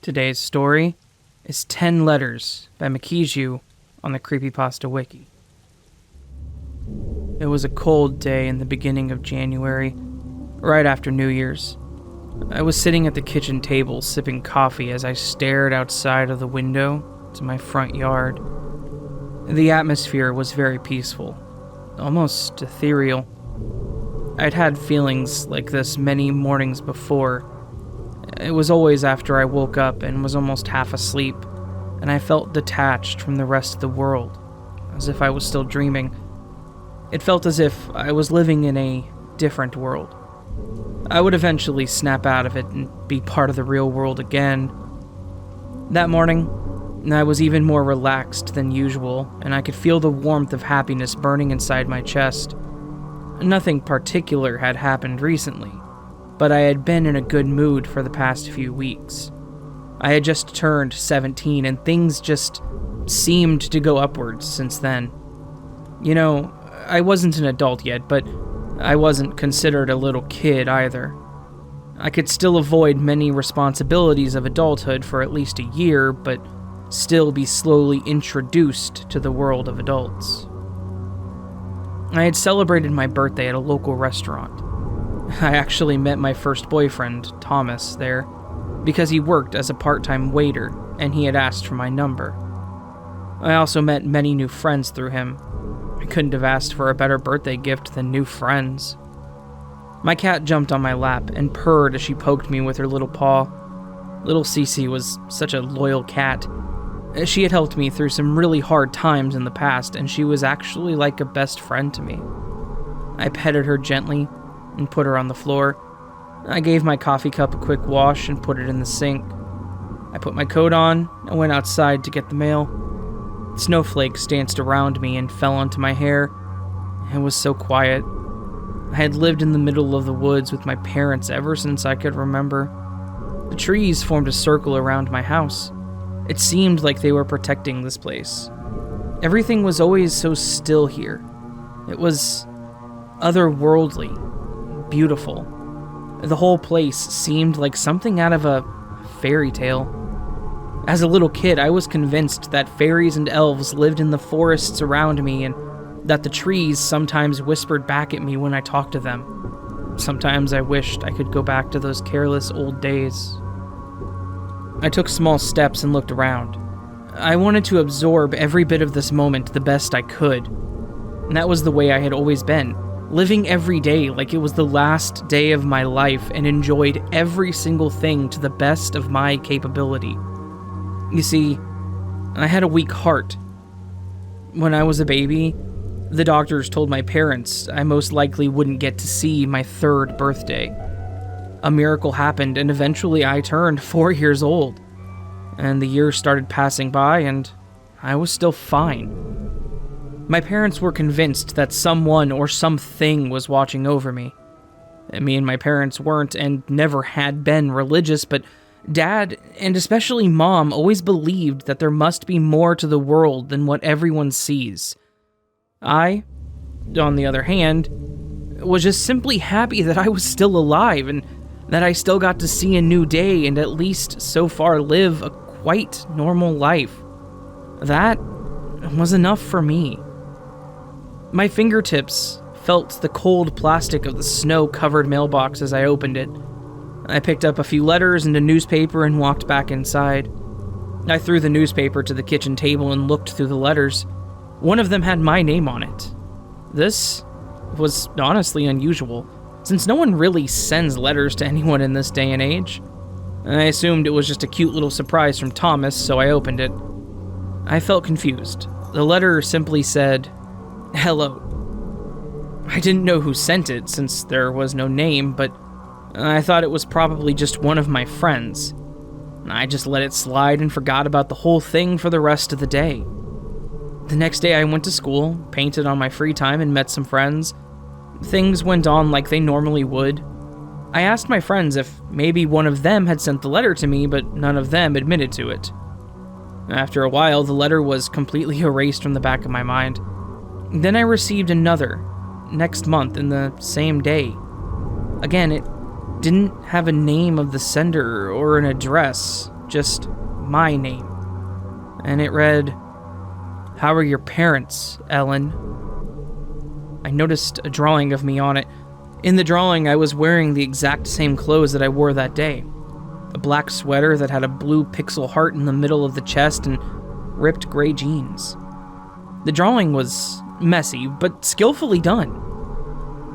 Today's story is 10 Letters by Mikiju on the Creepypasta wiki. It was a cold day in the beginning of January, right after New Year's. I was sitting at the kitchen table sipping coffee as I stared outside of the window to my front yard. The atmosphere was very peaceful, almost ethereal. I'd had feelings like this many mornings before. It was always after I woke up and was almost half asleep, and I felt detached from the rest of the world, as if I was still dreaming. It felt as if I was living in a different world. I would eventually snap out of it and be part of the real world again. That morning, I was even more relaxed than usual, and I could feel the warmth of happiness burning inside my chest. Nothing particular had happened recently, but I had been in a good mood for the past few weeks. I had just turned 17, and things just seemed to go upwards since then. You know, I wasn't an adult yet, but I wasn't considered a little kid either. I could still avoid many responsibilities of adulthood for at least a year, but still be slowly introduced to the world of adults. I had celebrated my birthday at a local restaurant. I actually met my first boyfriend, Thomas, there, because he worked as a part-time waiter, and he had asked for my number. I also met many new friends through him. I couldn't have asked for a better birthday gift than new friends. My cat jumped on my lap and purred as she poked me with her little paw. Little Cece was such a loyal cat. She had helped me through some really hard times in the past, and she was actually like a best friend to me. I petted her gently and put her on the floor. I gave my coffee cup a quick wash and put it in the sink. I put my coat on and went outside to get the mail. Snowflakes danced around me and fell onto my hair. It was so quiet. I had lived in the middle of the woods with my parents ever since I could remember. The trees formed a circle around my house. It seemed like they were protecting this place. Everything was always so still here. It was otherworldly, beautiful. The whole place seemed like something out of a fairy tale. As a little kid, I was convinced that fairies and elves lived in the forests around me and that the trees sometimes whispered back at me when I talked to them. Sometimes I wished I could go back to those careless old days. I took small steps and looked around. I wanted to absorb every bit of this moment the best I could. And that was the way I had always been, living every day like it was the last day of my life and enjoyed every single thing to the best of my capability. You see, I had a weak heart. When I was a baby, the doctors told my parents I most likely wouldn't get to see my 3rd birthday. A miracle happened, and eventually I turned 4 years old. And the years started passing by, and I was still fine. My parents were convinced that someone or something was watching over me. Me and my parents weren't and never had been religious, but Dad, and especially Mom, always believed that there must be more to the world than what everyone sees. I, on the other hand, was just simply happy that I was still alive and that I still got to see a new day and at least so far live a quite normal life. That was enough for me. My fingertips felt the cold plastic of the snow-covered mailbox as I opened it. I picked up a few letters and a newspaper and walked back inside. I threw the newspaper to the kitchen table and looked through the letters. One of them had my name on it. This was honestly unusual, since no one really sends letters to anyone in this day and age. I assumed it was just a cute little surprise from Thomas, so I opened it. I felt confused. The letter simply said, "Hello." I didn't know who sent it, since there was no name, but I thought it was probably just one of my friends. I just let it slide and forgot about the whole thing for the rest of the day. The next day I went to school, painted on my free time, and met some friends. Things went on like they normally would. I asked my friends if maybe one of them had sent the letter to me, but none of them admitted to it. After a while, the letter was completely erased from the back of my mind. Then I received another, next month in the same day. Again, it didn't have a name of the sender or an address, just my name. And it read, "How are your parents, Ellen?" I noticed a drawing of me on it. In the drawing, I was wearing the exact same clothes that I wore that day. A black sweater that had a blue pixel heart in the middle of the chest and ripped gray jeans. The drawing was messy, but skillfully done.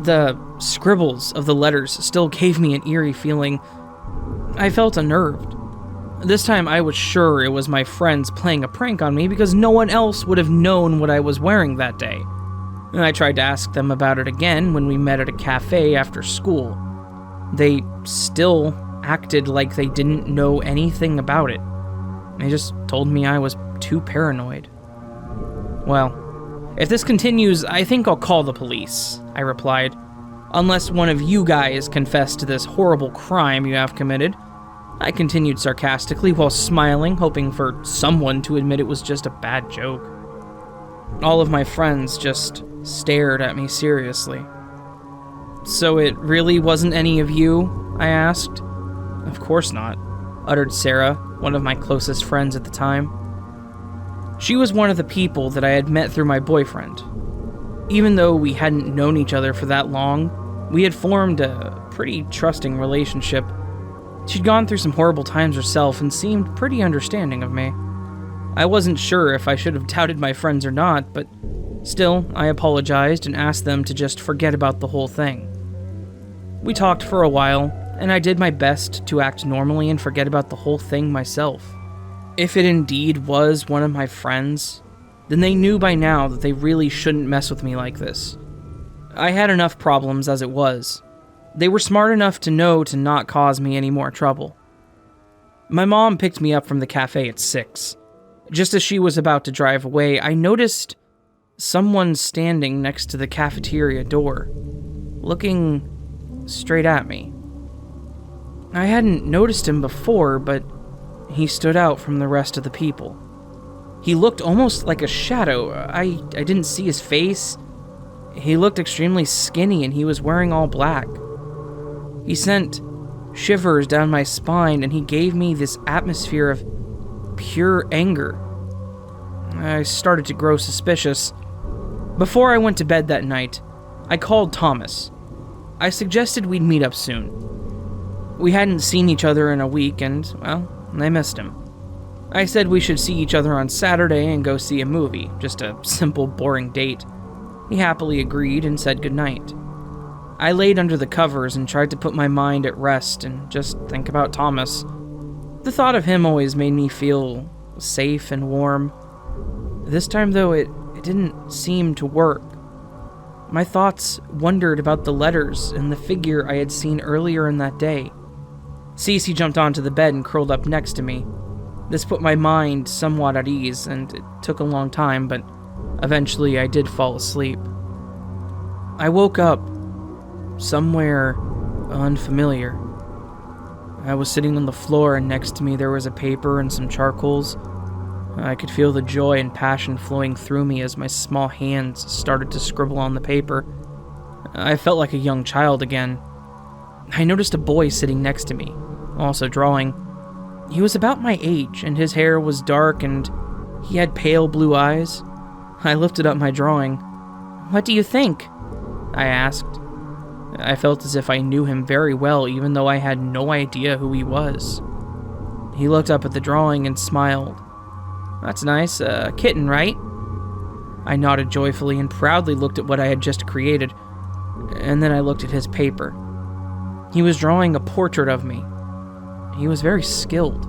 The scribbles of the letters still gave me an eerie feeling. I felt unnerved. This time I was sure it was my friends playing a prank on me because no one else would have known what I was wearing that day. And I tried to ask them about it again when we met at a cafe after school. They still acted like they didn't know anything about it. They just told me I was too paranoid. "Well, if this continues, I think I'll call the police," I replied. "Unless one of you guys confess to this horrible crime you have committed," I continued sarcastically while smiling, hoping for someone to admit it was just a bad joke. All of my friends just stared at me seriously. "So it really wasn't any of you?" I asked. "Of course not," uttered Sarah, one of my closest friends at the time. She was one of the people that I had met through my boyfriend. Even though we hadn't known each other for that long, we had formed a pretty trusting relationship. She'd gone through some horrible times herself and seemed pretty understanding of me. I wasn't sure if I should have doubted my friends or not, but still, I apologized and asked them to just forget about the whole thing. We talked for a while, and I did my best to act normally and forget about the whole thing myself. If it indeed was one of my friends, then they knew by now that they really shouldn't mess with me like this. I had enough problems as it was. They were smart enough to know to not cause me any more trouble. My mom picked me up from the cafe at 6. Just as she was about to drive away, I noticed someone standing next to the cafeteria door, looking straight at me. I hadn't noticed him before, but he stood out from the rest of the people. He looked almost like a shadow. I didn't see his face. He looked extremely skinny and he was wearing all black. He sent shivers down my spine and he gave me this atmosphere of pure anger. I started to grow suspicious. Before I went to bed that night, I called Thomas. I suggested we'd meet up soon. We hadn't seen each other in a week and, well, I missed him. I said we should see each other on Saturday and go see a movie, just a simple, boring date. He happily agreed and said goodnight. I laid under the covers and tried to put my mind at rest and just think about Thomas. The thought of him always made me feel safe and warm. This time, though, it didn't seem to work. My thoughts wandered about the letters and the figure I had seen earlier in that day. Cece jumped onto the bed and curled up next to me. This put my mind somewhat at ease, and it took a long time, but eventually I did fall asleep. I woke up somewhere unfamiliar. I was sitting on the floor, and next to me there was a paper and some charcoals. I could feel the joy and passion flowing through me as my small hands started to scribble on the paper. I felt like a young child again. I noticed a boy sitting next to me, also drawing. He was about my age, and his hair was dark, and he had pale blue eyes. I lifted up my drawing. "What do you think?" I asked. I felt as if I knew him very well, even though I had no idea who he was. He looked up at the drawing and smiled. "That's nice, a kitten, right?" I nodded joyfully and proudly looked at what I had just created, and then I looked at his paper. He was drawing a portrait of me. He was very skilled.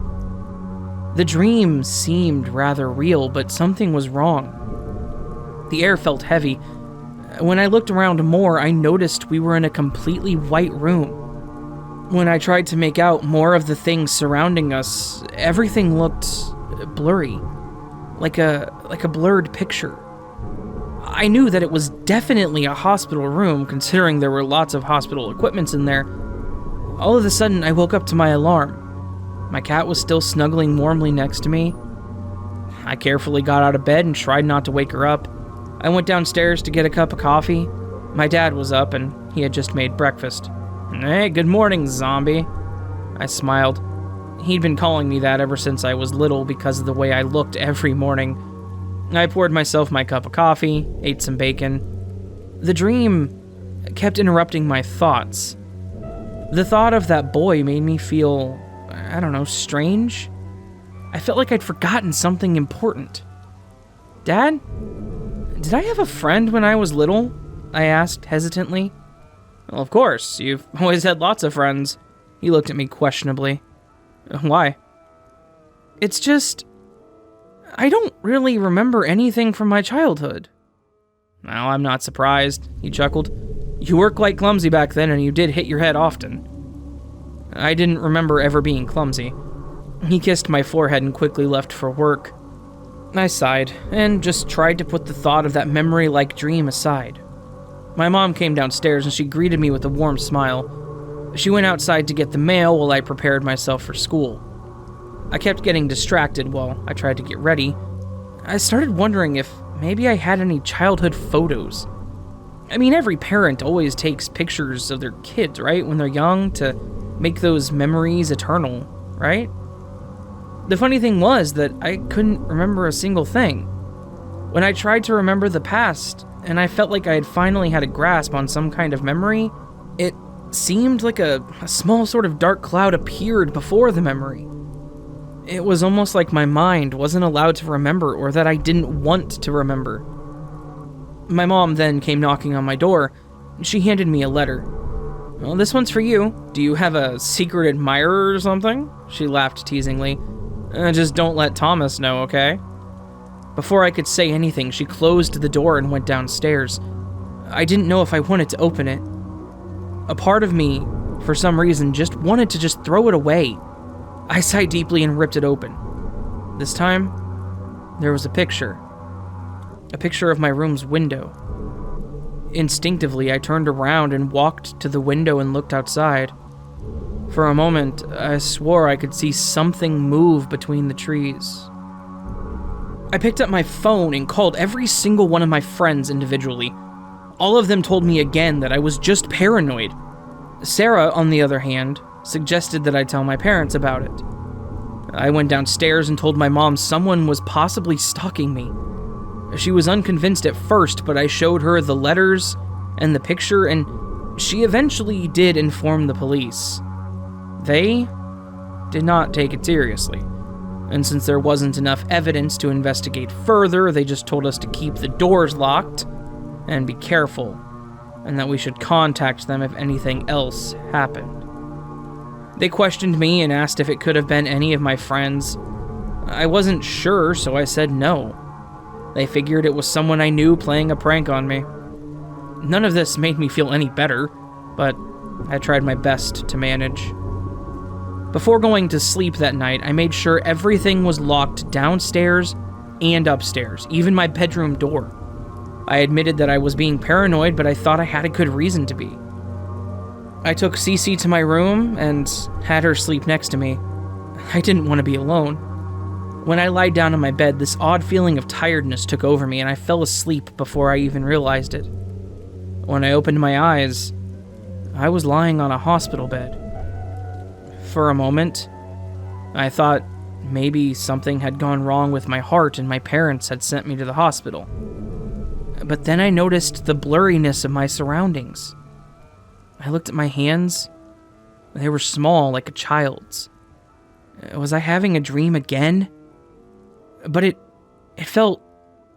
The dream seemed rather real, but something was wrong. The air felt heavy. When I looked around more, I noticed we were in a completely white room. When I tried to make out more of the things surrounding us, everything looked blurry, like a blurred picture. I knew that it was definitely a hospital room, considering there were lots of hospital equipments in there. All of a sudden, I woke up to my alarm. My cat was still snuggling warmly next to me. I carefully got out of bed and tried not to wake her up. I went downstairs to get a cup of coffee. My dad was up and he had just made breakfast. "Hey, good morning, zombie." I smiled. He'd been calling me that ever since I was little because of the way I looked every morning. I poured myself my cup of coffee, ate some bacon. The dream kept interrupting my thoughts. The thought of that boy made me feel, strange. I felt like I'd forgotten something important. Dad, did I have a friend when I was little? I asked hesitantly. Well, of course, you've always had lots of friends. He looked at me questionably. Why? It's just, I don't really remember anything from my childhood. Well, I'm not surprised, he chuckled. You were quite clumsy back then, and you did hit your head often. I didn't remember ever being clumsy. He kissed my forehead and quickly left for work. I sighed, and just tried to put the thought of that memory-like dream aside. My mom came downstairs, and she greeted me with a warm smile. She went outside to get the mail while I prepared myself for school. I kept getting distracted while I tried to get ready. I started wondering if maybe I had any childhood photos. I mean, every parent always takes pictures of their kids, right, when they're young to make those memories eternal, right? The funny thing was that I couldn't remember a single thing. When I tried to remember the past, and I felt like I had finally had a grasp on some kind of memory, it seemed like a small sort of dark cloud appeared before the memory. It was almost like my mind wasn't allowed to remember, or that I didn't want to remember. My mom then came knocking on my door. She handed me a letter. Well, this one's for you. Do you have a secret admirer or something? She laughed teasingly. Just don't let Thomas know, okay? Before I could say anything, she closed the door and went downstairs. I didn't know if I wanted to open it. A part of me, for some reason, just wanted to just throw it away. I sighed deeply and ripped it open. This time, there was a picture. A picture of my room's window. Instinctively, I turned around and walked to the window and looked outside. For a moment, I swore I could see something move between the trees. I picked up my phone and called every single one of my friends individually. All of them told me again that I was just paranoid. Sarah, on the other hand, suggested that I tell my parents about it. I went downstairs and told my mom someone was possibly stalking me. She was unconvinced at first, but I showed her the letters and the picture, and she eventually did inform the police. They did not take it seriously, and since there wasn't enough evidence to investigate further, they just told us to keep the doors locked and be careful, and that we should contact them if anything else happened. They questioned me and asked if it could have been any of my friends. I wasn't sure, so I said no. They figured it was someone I knew playing a prank on me. None of this made me feel any better, but I tried my best to manage. Before going to sleep that night, I made sure everything was locked downstairs and upstairs, even my bedroom door. I admitted that I was being paranoid, but I thought I had a good reason to be. I took Cece to my room and had her sleep next to me. I didn't want to be alone. When I lied down on my bed, this odd feeling of tiredness took over me, and I fell asleep before I even realized it. When I opened my eyes, I was lying on a hospital bed. For a moment, I thought maybe something had gone wrong with my heart and my parents had sent me to the hospital. But then I noticed the blurriness of my surroundings. I looked at my hands. They were small, like a child's. Was I having a dream again? But it felt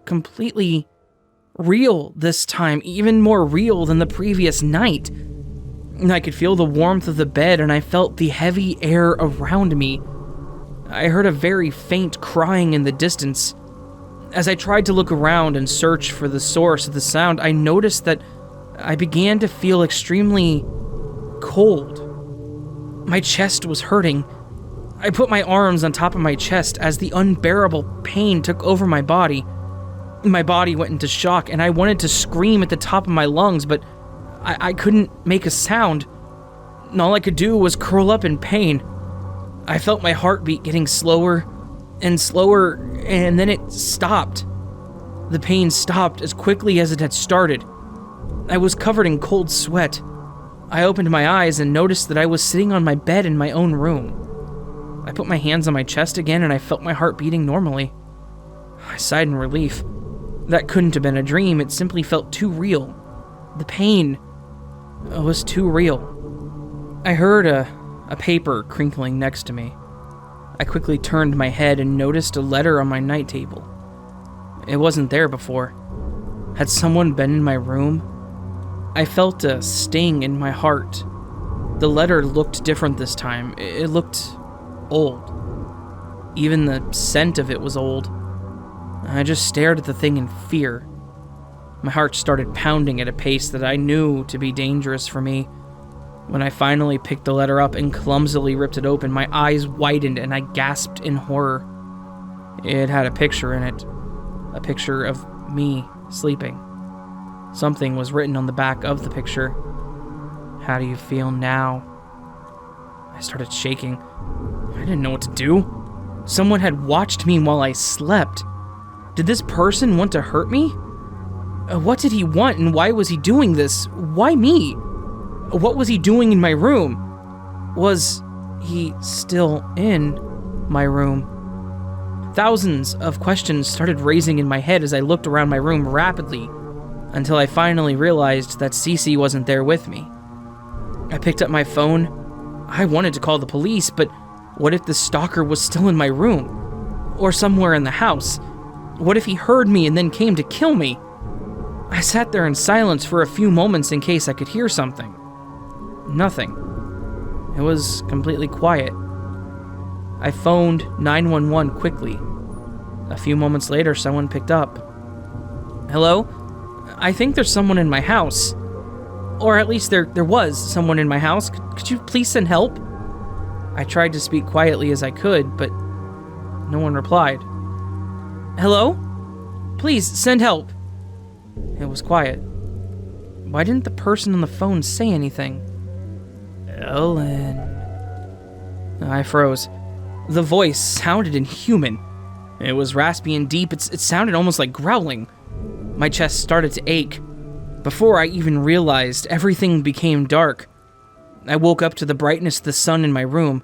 completely real this time, even more real than the previous night. I could feel the warmth of the bed, and I felt the heavy air around me. I heard a very faint crying in the distance. As I tried to look around and search for the source of the sound, I noticed that I began to feel extremely cold. My chest was hurting. I put my arms on top of my chest as the unbearable pain took over my body. My body went into shock, and I wanted to scream at the top of my lungs, but I couldn't make a sound. All I could do was curl up in pain. I felt my heartbeat getting slower and slower, and then it stopped. The pain stopped as quickly as it had started. I was covered in cold sweat. I opened my eyes and noticed that I was sitting on my bed in my own room. I put my hands on my chest again and I felt my heart beating normally. I sighed in relief. That couldn't have been a dream, it simply felt too real. The pain was too real. I heard a paper crinkling next to me. I quickly turned my head and noticed a letter on my night table. It wasn't there before. Had someone been in my room? I felt a sting in my heart. The letter looked different this time. It looked old. Even the scent of it was old. I just stared at the thing in fear. My heart started pounding at a pace that I knew to be dangerous for me. When I finally picked the letter up and clumsily ripped it open, my eyes widened and I gasped in horror. It had a picture in it. A picture of me sleeping. Something was written on the back of the picture. How do you feel now? I started shaking. I didn't know what to do. Someone had watched me while I slept. Did this person want to hurt me? What did he want and why was he doing this? Why me? What was he doing in my room? Was he still in my room? Thousands of questions started raising in my head as I looked around my room rapidly, until I finally realized that Cece wasn't there with me. I picked up my phone. I wanted to call the police, but what if the stalker was still in my room? Or somewhere in the house? What if he heard me and then came to kill me? I sat there in silence for a few moments in case I could hear something. Nothing. It was completely quiet. I phoned 911 quickly. A few moments later, someone picked up. Hello? I think there's someone in my house. Or at least there was someone in my house. Could you please send help? I tried to speak quietly as I could, but no one replied. Hello? Please, send help. It was quiet. Why didn't the person on the phone say anything? Ellen. I froze. The voice sounded inhuman. It was raspy and deep. It sounded almost like growling. My chest started to ache. Before I even realized, everything became dark. I woke up to the brightness of the sun in my room.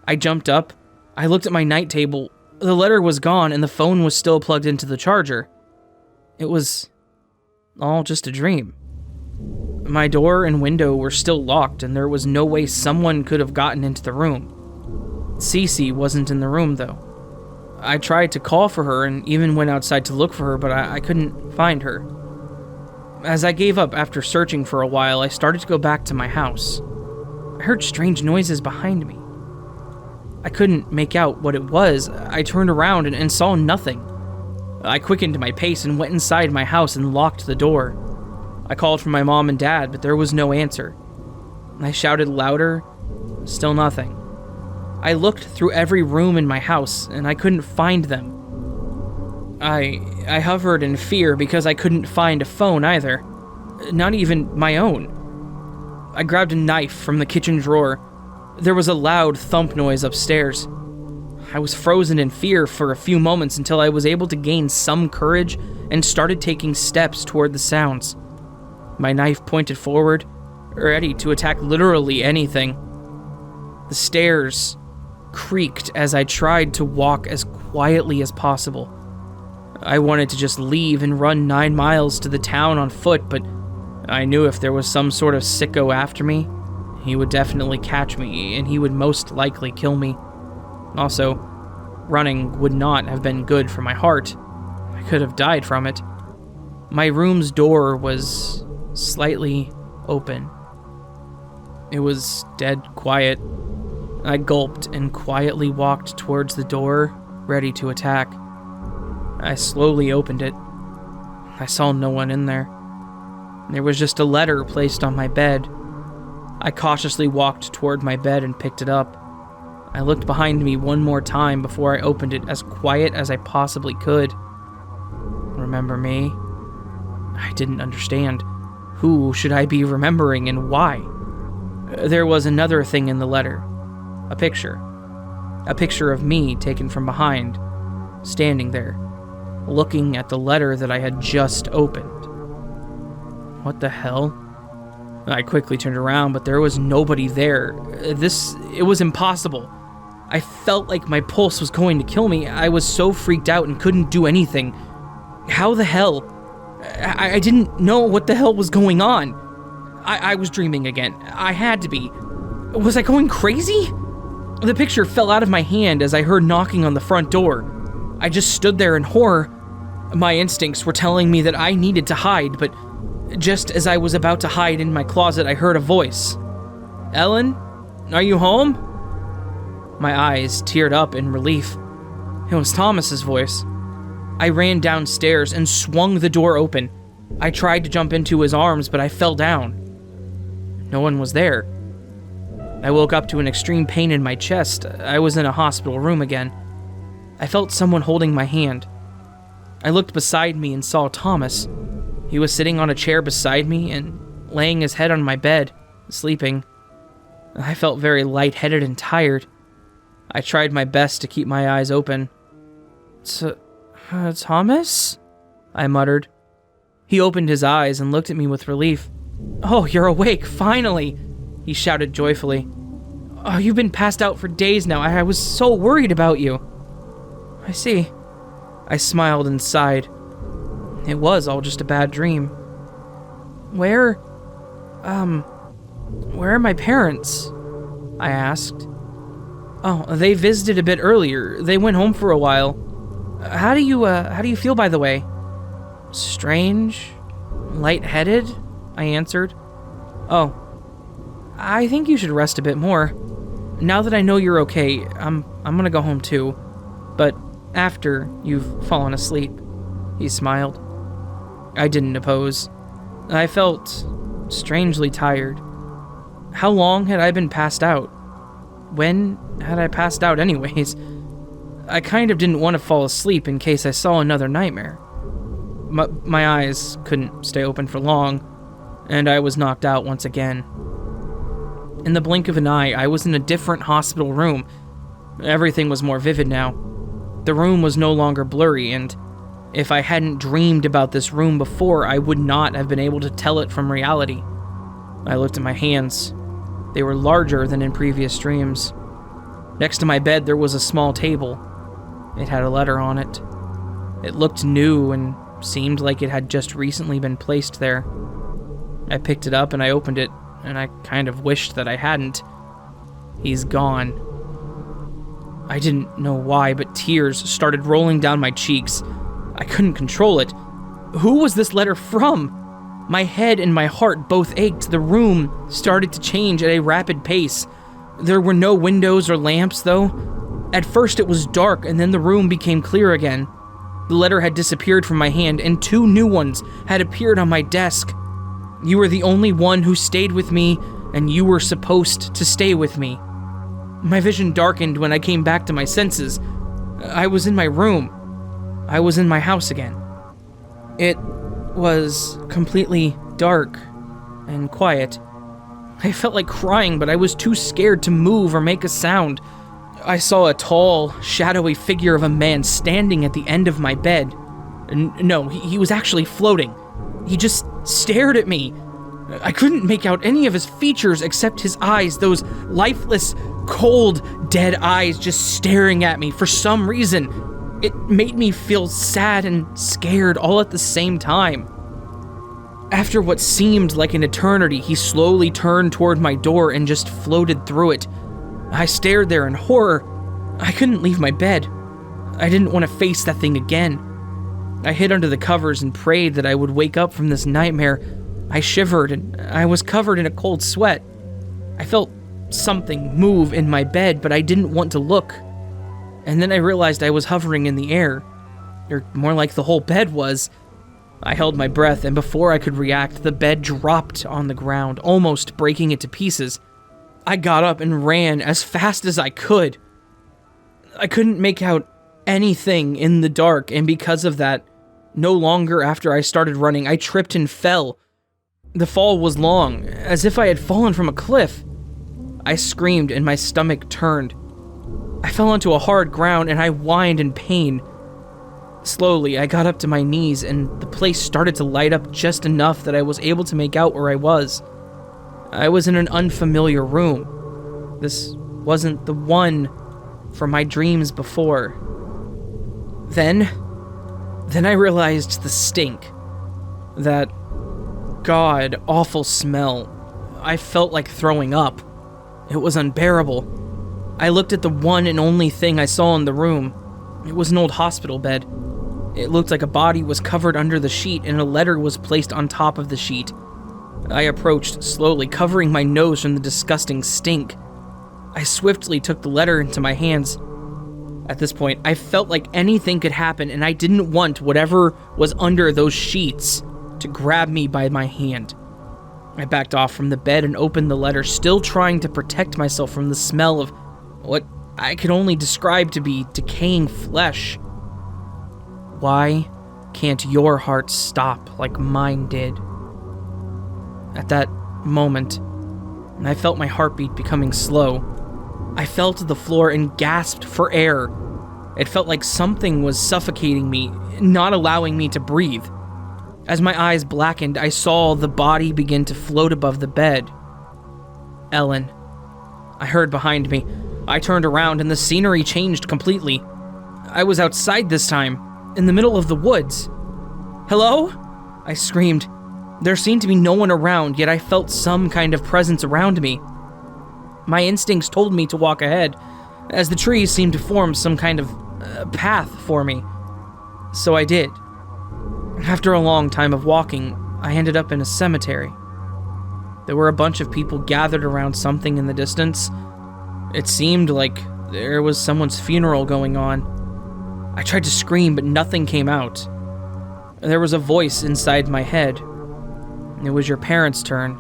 I jumped up. I looked at my night table. The letter was gone and the phone was still plugged into the charger. It was all just a dream. My door and window were still locked and there was no way someone could have gotten into the room. Cece wasn't in the room though. I tried to call for her and even went outside to look for her, but I couldn't find her. As I gave up after searching for a while, I started to go back to my house. I heard strange noises behind me. I couldn't make out what it was. I turned around and saw nothing. I quickened my pace and went inside my house and locked the door. I called for my mom and dad, but there was no answer. I shouted louder, still nothing. I looked through every room in my house, and I couldn't find them. I hovered in fear because I couldn't find a phone either. Not even my own. I grabbed a knife from the kitchen drawer. There was a loud thump noise upstairs. I was frozen in fear for a few moments until I was able to gain some courage and started taking steps toward the sounds. My knife pointed forward, ready to attack literally anything. The stairs creaked as I tried to walk as quietly as possible. I wanted to just leave and run 9 miles to the town on foot, but I knew if there was some sort of sicko after me, he would definitely catch me, and he would most likely kill me. Also, running would not have been good for my heart. I could have died from it. My room's door was slightly open. It was dead quiet. I gulped and quietly walked towards the door, ready to attack. I slowly opened it. I saw no one in there. There was just a letter placed on my bed. I cautiously walked toward my bed and picked it up. I looked behind me one more time before I opened it as quiet as I possibly could. Remember me? I didn't understand. Who should I be remembering and why? There was another thing in the letter. A picture. A picture of me taken from behind, standing there, looking at the letter that I had just opened. What the hell? I quickly turned around, but there was nobody there. It was impossible. I felt like my pulse was going to kill me. I was so freaked out and couldn't do anything. How the hell? I didn't know what the hell was going on. I was dreaming again. I had to be. Was I going crazy? The picture fell out of my hand as I heard knocking on the front door. I just stood there in horror. My instincts were telling me that I needed to hide, but just as I was about to hide in my closet, I heard a voice. "Ellen, are you home?" My eyes teared up in relief. It was Thomas's voice. I ran downstairs and swung the door open. I tried to jump into his arms, but I fell down. No one was there. I woke up to an extreme pain in my chest. I was in a hospital room again. I felt someone holding my hand. I looked beside me and saw Thomas. He was sitting on a chair beside me and laying his head on my bed, sleeping. I felt very lightheaded and tired. I tried my best to keep my eyes open. Thomas? I muttered. He opened his eyes and looked at me with relief. "Oh, you're awake, finally!" he shouted joyfully. "Oh, you've been passed out for days now. I was so worried about you." "I see." I smiled and sighed. It was all just a bad dream. Where are my parents?" I asked. "Oh, they visited a bit earlier. They went home for a while. How do you feel, by the way?" "Strange, lightheaded," I answered. "Oh, I think you should rest a bit more. Now that I know you're okay, I'm gonna go home too. But after you've fallen asleep," he smiled. I didn't oppose. I felt strangely tired. How long had I been passed out? When had I passed out anyways? I kind of didn't want to fall asleep in case I saw another nightmare. My eyes couldn't stay open for long, and I was knocked out once again. In the blink of an eye, I was in a different hospital room. Everything was more vivid now. The room was no longer blurry, and if I hadn't dreamed about this room before, I would not have been able to tell it from reality. I looked at my hands. They were larger than in previous dreams. Next to my bed, there was a small table. It had a letter on it. It looked new and seemed like it had just recently been placed there. I picked it up and I opened it, and I kind of wished that I hadn't. He's gone. I didn't know why, but tears started rolling down my cheeks. I couldn't control it. Who was this letter from? My head and my heart both ached. The room started to change at a rapid pace. There were no windows or lamps, though. At first it was dark, and then the room became clear again. The letter had disappeared from my hand, and 2 new ones had appeared on my desk. "You were the only one who stayed with me, and you were supposed to stay with me." My vision darkened when I came back to my senses. I was in my room. I was in my house again. It was completely dark and quiet. I felt like crying, but I was too scared to move or make a sound. I saw a tall, shadowy figure of a man standing at the end of my bed. No, he was actually floating. He just stared at me. I couldn't make out any of his features except his eyes, those lifeless, cold, dead eyes just staring at me for some reason. It made me feel sad and scared all at the same time. After what seemed like an eternity, he slowly turned toward my door and just floated through it. I stared there in horror. I couldn't leave my bed. I didn't want to face that thing again. I hid under the covers and prayed that I would wake up from this nightmare. I shivered and I was covered in a cold sweat. I felt something move in my bed, but I didn't want to look. And then I realized I was hovering in the air, or more like the whole bed was. I held my breath, and before I could react, the bed dropped on the ground, almost breaking it to pieces. I got up and ran as fast as I could. I couldn't make out anything in the dark, and because of that, no longer after I started running, I tripped and fell. The fall was long, as if I had fallen from a cliff. I screamed and my stomach turned. I fell onto a hard ground and I whined in pain. Slowly, I got up to my knees and the place started to light up just enough that I was able to make out where I was. I was in an unfamiliar room. This wasn't the one from my dreams before. Then I realized the stink. That god-awful smell. I felt like throwing up. It was unbearable. I looked at the one and only thing I saw in the room. It was an old hospital bed. It looked like a body was covered under the sheet and a letter was placed on top of the sheet. I approached slowly, covering my nose from the disgusting stink. I swiftly took the letter into my hands. At this point, I felt like anything could happen, and I didn't want whatever was under those sheets to grab me by my hand. I backed off from the bed and opened the letter, still trying to protect myself from the smell of what I could only describe to be decaying flesh. Why can't your heart stop like mine did? At that moment, I felt my heartbeat becoming slow. I fell to the floor and gasped for air. It felt like something was suffocating me, not allowing me to breathe. As my eyes blackened, I saw the body begin to float above the bed. Ellen. I heard behind me. I turned around and the scenery changed completely. I was outside this time, in the middle of the woods. Hello? I screamed. There seemed to be no one around, yet I felt some kind of presence around me. My instincts told me to walk ahead, as the trees seemed to form some kind of path for me. So I did. After a long time of walking, I ended up in a cemetery. There were a bunch of people gathered around something in the distance. It seemed like there was someone's funeral going on. I tried to scream, but nothing came out. There was a voice inside my head. It was your parents' turn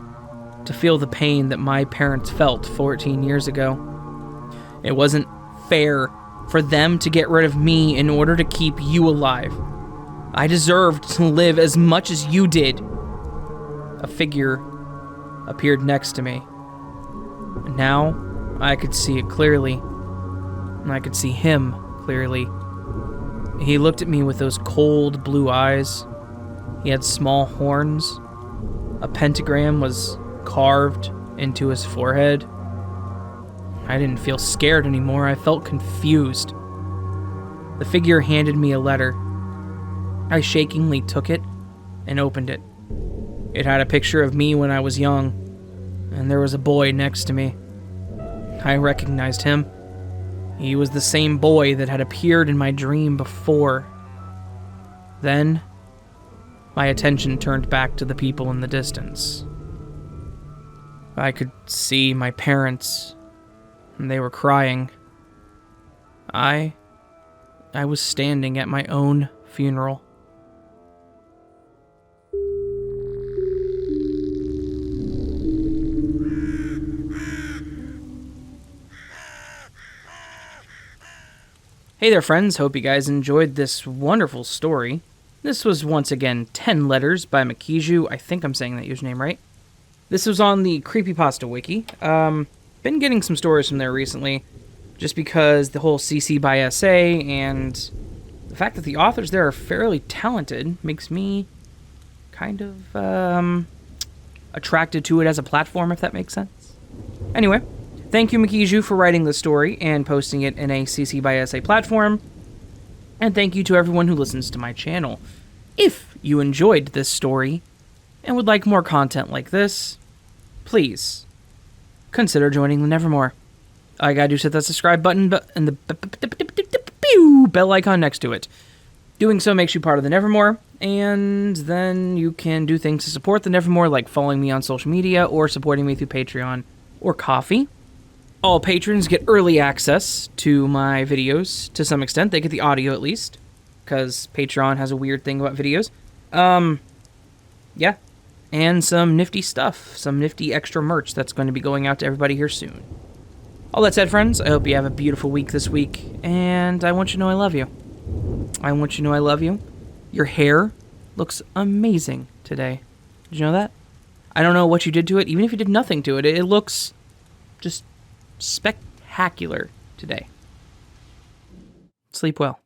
to feel the pain that my parents felt 14 years ago. It wasn't fair for them to get rid of me in order to keep you alive. I deserved to live as much as you did. A figure appeared next to me. Now, I could see it clearly. And I could see him clearly. He looked at me with those cold blue eyes. He had small horns. A pentagram was carved into his forehead. I didn't feel scared anymore. I felt confused. The figure handed me a letter. I shakingly took it and opened it. It had a picture of me when I was young, and there was a boy next to me. I recognized him. He was the same boy that had appeared in my dream before. Then, my attention turned back to the people in the distance. I could see my parents, and they were crying. I was standing at my own funeral. Hey there, friends. Hope you guys enjoyed this wonderful story. This was once again 10 Letters by Mikiju. I think I'm saying that username right. This was on the Creepypasta wiki. Been getting some stories from there recently, just because the whole CC by SA and the fact that the authors there are fairly talented makes me kind of attracted to it as a platform, if that makes sense. Anyway, thank you, Mikiju, for writing the story and posting it in a CC by SA platform. And thank you to everyone who listens to my channel. If you enjoyed this story and would like more content like this, please consider joining the Nevermore. All you gotta do is hit that subscribe button and the bell icon next to it. Doing so makes you part of the Nevermore, and then you can do things to support the Nevermore, like following me on social media or supporting me through Patreon or Ko-fi. All patrons get early access to my videos to some extent. They get the audio at least, because Patreon has a weird thing about videos. Yeah. And some nifty stuff, some nifty extra merch that's going to be going out to everybody here soon. All that said, friends, I hope you have a beautiful week this week, and I want you to know I love you. I want you to know I love you. Your hair looks amazing today. Did you know that? I don't know what you did to it. Even if you did nothing to it, it looks just spectacular today. Sleep well.